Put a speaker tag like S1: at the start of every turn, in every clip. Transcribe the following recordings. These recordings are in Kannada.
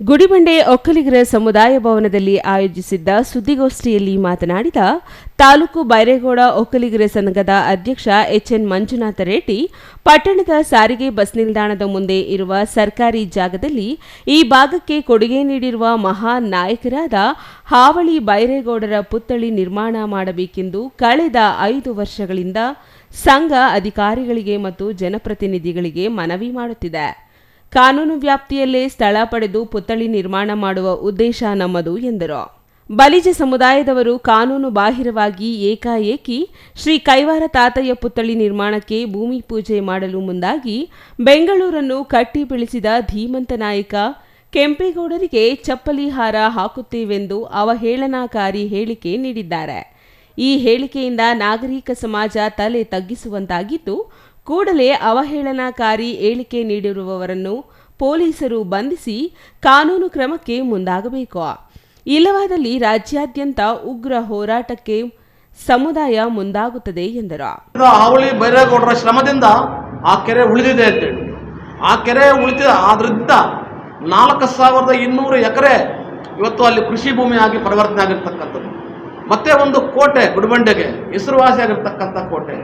S1: ಗುಡಿಬಂಡೆ ಒಕ್ಕಲಿಗರ ಸಮುದಾಯ ಭವನದಲ್ಲಿ ಆಯೋಜಿಸಿದ್ದ ಸುದ್ದಿಗೋಷ್ಠಿಯಲ್ಲಿ ಮಾತನಾಡಿದ ತಾಲೂಕು ಬೈರೇಗೌಡ ಒಕ್ಕಲಿಗರ ಸಂಘದ ಅಧ್ಯಕ್ಷ ಎಚ್ಎನ್ ಮಂಜುನಾಥ ರೆಡ್ಡಿ, ಪಟ್ಟಣದ ಸಾರಿಗೆ ಬಸ್ ನಿಲ್ದಾಣದ ಮುಂದೆ ಇರುವ ಸರ್ಕಾರಿ ಜಾಗದಲ್ಲಿ ಈ ಭಾಗಕ್ಕೆ ಕೊಡುಗೆ ನೀಡಿರುವ ಮಹಾನ್ ನಾಯಕರಾದ ಹಾವಳಿ ಬೈರೇಗೌಡರ ಪುತ್ಥಳಿ ನಿರ್ಮಾಣ ಮಾಡಬೇಕೆಂದು ಕಳೆದ 5 ವರ್ಷಗಳಿಂದ ಸಂಘ ಅಧಿಕಾರಿಗಳಿಗೆ ಮತ್ತು ಜನಪ್ರತಿನಿಧಿಗಳಿಗೆ ಮನವಿ ಮಾಡುತ್ತಿದೆ. ಕಾನೂನು ವ್ಯಾಪ್ತಿಯಲ್ಲೇ ಸ್ಥಳ ಪಡೆದು ಪುತ್ಥಳಿ ನಿರ್ಮಾಣ ಮಾಡುವ ಉದ್ದೇಶ ನಮ್ಮದು ಎಂದರು. ಬಲಿಜ ಸಮುದಾಯದವರು ಕಾನೂನು ಬಾಹಿರವಾಗಿ ಏಕಾಏಕಿ ಶ್ರೀ ಕೈವಾರ ತಾತಯ್ಯ ಪುತ್ಥಳಿ ನಿರ್ಮಾಣಕ್ಕೆ ಭೂಮಿ ಪೂಜೆ ಮಾಡಲು ಮುಂದಾಗಿ ಬೆಂಗಳೂರನ್ನು ಕಟ್ಟಿ ಬೆಳೆಸಿದ ಧೀಮಂತ ನಾಯಕ ಕೆಂಪೇಗೌಡರಿಗೆ ಚಪ್ಪಲಿ ಹಾರ ಹಾಕುತ್ತೇವೆಂದು ಅವಹೇಳನಕಾರಿ ಹೇಳಿಕೆ ನೀಡಿದ್ದಾರೆ. ಈ ಹೇಳಿಕೆಯಿಂದ ನಾಗರಿಕ ಸಮಾಜ ತಲೆ ತಗ್ಗಿಸುವಂತಾಗಿದ್ದು, ಕೂಡಲೇ ಅವಹೇಳನಕಾರಿ ಹೇಳಿಕೆ ನೀಡಿರುವವರನ್ನು ಪೊಲೀಸರು ಬಂಧಿಸಿ ಕಾನೂನು ಕ್ರಮಕ್ಕೆ ಮುಂದಾಗಬೇಕು. ಇಲ್ಲವಾದಲ್ಲಿ ರಾಜ್ಯಾದ್ಯಂತ ಉಗ್ರ ಹೋರಾಟಕ್ಕೆ ಸಮುದಾಯ ಮುಂದಾಗುತ್ತದೆ ಎಂದರು.
S2: ಹಾವಳಿ ಬೈರೇಗೌಡರ ಶ್ರಮದಿಂದ ಆ ಕೆರೆ ಉಳಿದಿದೆ ಅಂತೇಳಿ, ಆ ಕೆರೆ ಉಳಿದ ಆದ್ರಿಂದ 4200 ಎಕರೆ ಇವತ್ತು ಅಲ್ಲಿ ಕೃಷಿ ಭೂಮಿಯಾಗಿ ಪರಿವರ್ತನೆ ಆಗಿರ್ತಕ್ಕಂಥದ್ದು. ಮತ್ತೆ ಒಂದು ಕೋಟೆ, ಗುಡಿಬಂಡೆಗೆ ಹೆಸರುವಾಸಿಯಾಗಿರ್ತಕ್ಕಂಥ ಕೋಟೆ,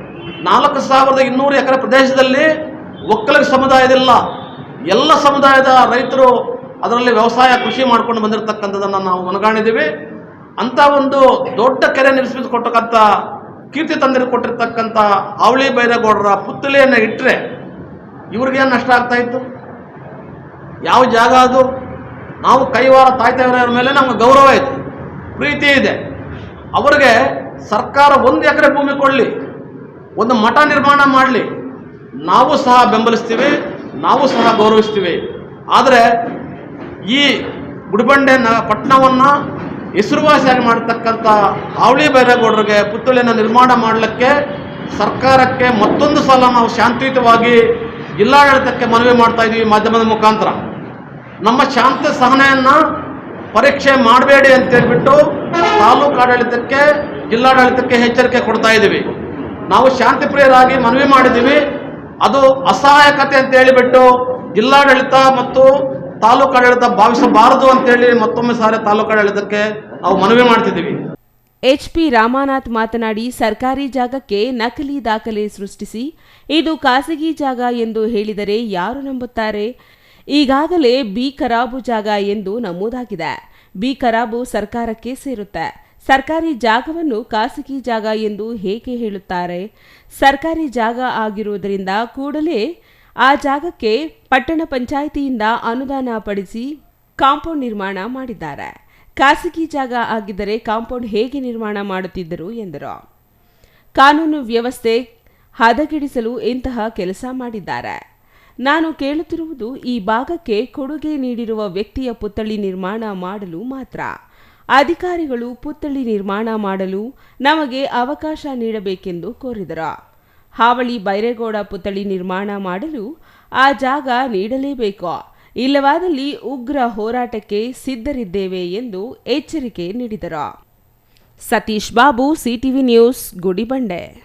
S2: 4200 ಎಕರೆ ಪ್ರದೇಶದಲ್ಲಿ ಒಕ್ಕಲಿಗ ಸಮುದಾಯದಿಲ್ಲ, ಎಲ್ಲ ಸಮುದಾಯದ ರೈತರು ಅದರಲ್ಲಿ ವ್ಯವಸಾಯ ಕೃಷಿ ಮಾಡ್ಕೊಂಡು ಬಂದಿರತಕ್ಕಂಥದ್ದನ್ನು ನಾವು ಮನಗಾಣಿದ್ದೀವಿ. ಅಂತ ಒಂದು ದೊಡ್ಡ ಕೆರೆ ನಿರ್ಮಿಸಿಕೊಟ್ಟಕ್ಕಂಥ ಕೀರ್ತಿ ತಂದಿಕೊಟ್ಟಿರ್ತಕ್ಕಂಥ ಹಾವಳಿ ಬೈರೇಗೌಡರ ಪುತ್ಥಳಿಯನ್ನು ಇಟ್ಟರೆ ಇವ್ರಿಗೇನು ನಷ್ಟ ಆಗ್ತಾ ಇತ್ತು? ಯಾವ ಜಾಗ ಅದು? ನಾವು ಕೈವಾರ ತಾಯ್ತವರ ಮೇಲೆ ನಮ್ಗೆ ಗೌರವ ಇದೆ, ಪ್ರೀತಿ ಇದೆ. ಅವರಿಗೆ ಸರ್ಕಾರ 1 ಎಕರೆ ಭೂಮಿ ಕೊಡಲಿ, ಒಂದು ಮಠ ನಿರ್ಮಾಣ ಮಾಡಲಿ, ನಾವು ಸಹ ಬೆಂಬಲಿಸ್ತೀವಿ, ನಾವು ಸಹ ಗೌರವಿಸ್ತೀವಿ. ಆದರೆ ಈ ಗುಡಿಬಂಡೆ ಪಟ್ಟಣವನ್ನು ಹೆಸರುವಾಸಿಯಾಗಿ ಮಾಡತಕ್ಕಂಥ ಹಾವಳಿ ಬೈರೇಗೌಡರಿಗೆ ಪುತ್ಥಳಿಯನ್ನು ನಿರ್ಮಾಣ ಮಾಡಲಿಕ್ಕೆ ಸರ್ಕಾರಕ್ಕೆ ಮತ್ತೊಂದು ಸಲ ನಾವು ಶಾಂತಿಯುತವಾಗಿ ಜಿಲ್ಲಾಡಳಿತಕ್ಕೆ ಮನವಿ ಮಾಡ್ತಾ ಇದ್ದೀವಿ. ಮಾಧ್ಯಮದ ಮುಖಾಂತರ ನಮ್ಮ ಶಾಂತ ಸಹನೆಯನ್ನು ಪರೀಕ್ಷೆ ಮಾಡಬೇಡಿ ಅಂತೇಳ್ಬಿಟ್ಟು ತಾಲೂಕು ಆಡಳಿತಕ್ಕೆ, ಜಿಲ್ಲಾಡಳಿತಕ್ಕೆ ಎಚ್ಚರಿಕೆ ಕೊಡ್ತಾ ಇದ್ದೀವಿ. ನಾವು ಶಾಂತಿಪ್ರಿಯರಾಗಿ ಮನವಿ ಮಾಡಿದ್ದೀವಿ. ಅದು ಅಸಹಾಯಕತೆ ಅಂತ ಹೇಳಿಬಿಟ್ಟು ಜಿಲ್ಲಾಡಳಿತ ಮತ್ತು ತಾಲೂಕು ಆಡಳಿತ ಭಾವಿಸಬಾರದು ಅಂತೇಳಿ ಮತ್ತೊಮ್ಮೆ ಸಾರಿ ತಾಲೂಕು ಆಡಳಿತಕ್ಕೆ ನಾವು ಮನವಿ ಮಾಡ್ತಿದ್ದೀವಿ.
S1: ಎಚ್ಪಿ ರಾಮನಾಥ್ ಮಾತನಾಡಿ, ಸರ್ಕಾರಿ ಜಾಗಕ್ಕೆ ನಕಲಿ ದಾಖಲೆ ಸೃಷ್ಟಿಸಿ ಇದು ಖಾಸಗಿ ಜಾಗ ಎಂದು ಹೇಳಿದರೆ ಯಾರು ನಂಬುತ್ತಾರೆ? ಈಗಾಗಲೇ ಬಿ ಖರಾಬು ಜಾಗ ಎಂದು ನಮೂದಾಗಿದೆ. ಬಿ ಖರಾಬು ಸರ್ಕಾರಕ್ಕೆ ಸೇರುತ್ತೆ. ಸರ್ಕಾರಿ ಜಾಗವನ್ನು ಖಾಸಗಿ ಜಾಗ ಎಂದು ಹೇಗೆ ಹೇಳುತ್ತಾರೆ? ಸರ್ಕಾರಿ ಜಾಗ ಆಗಿರುವುದರಿಂದ ಕೂಡಲೇ ಆ ಜಾಗಕ್ಕೆ ಪಟ್ಟಣ ಪಂಚಾಯಿತಿಯಿಂದ ಅನುದಾನ ಪಡಿಸಿ ಕಾಂಪೌಂಡ್ ನಿರ್ಮಾಣ ಮಾಡಿದ್ದಾರೆ. ಖಾಸಗಿ ಜಾಗ ಆಗಿದ್ದರೆ ಕಾಂಪೌಂಡ್ ಹೇಗೆ ನಿರ್ಮಾಣ ಮಾಡುತ್ತಿದ್ದರು ಎಂದರು. ಕಾನೂನು ವ್ಯವಸ್ಥೆ ಹದಗೆಡಿಸಲು ಇಂತಹ ಕೆಲಸ ಮಾಡಿದ್ದಾರೆ. ನಾನು ಕೇಳುತ್ತಿರುವುದು ಈ ಭಾಗಕ್ಕೆ ಕೊಡುಗೆ ನೀಡಿರುವ ವ್ಯಕ್ತಿಯ ಪುತ್ಥಳಿ ನಿರ್ಮಾಣ ಮಾಡಲು ಮಾತ್ರ. ಅಧಿಕಾರಿಗಳು ಪುತ್ಥಳಿ ನಿರ್ಮಾಣ ಮಾಡಲು ನಮಗೆ ಅವಕಾಶ ನೀಡಬೇಕೆಂದು ಕೋರಿದರು. ಹಾವಳಿ ಬೈರೇಗೌಡ ಪುತ್ಥಳಿ ನಿರ್ಮಾಣ ಮಾಡಲು ಆ ಜಾಗ ನೀಡಲೇಬೇಕು, ಇಲ್ಲವಾದಲ್ಲಿ ಉಗ್ರ ಹೋರಾಟಕ್ಕೆ ಸಿದ್ಧರಿದ್ದೇವೆ ಎಂದು ಎಚ್ಚರಿಕೆ ನೀಡಿದರು. Satish Babu, CTV news, Gudibande.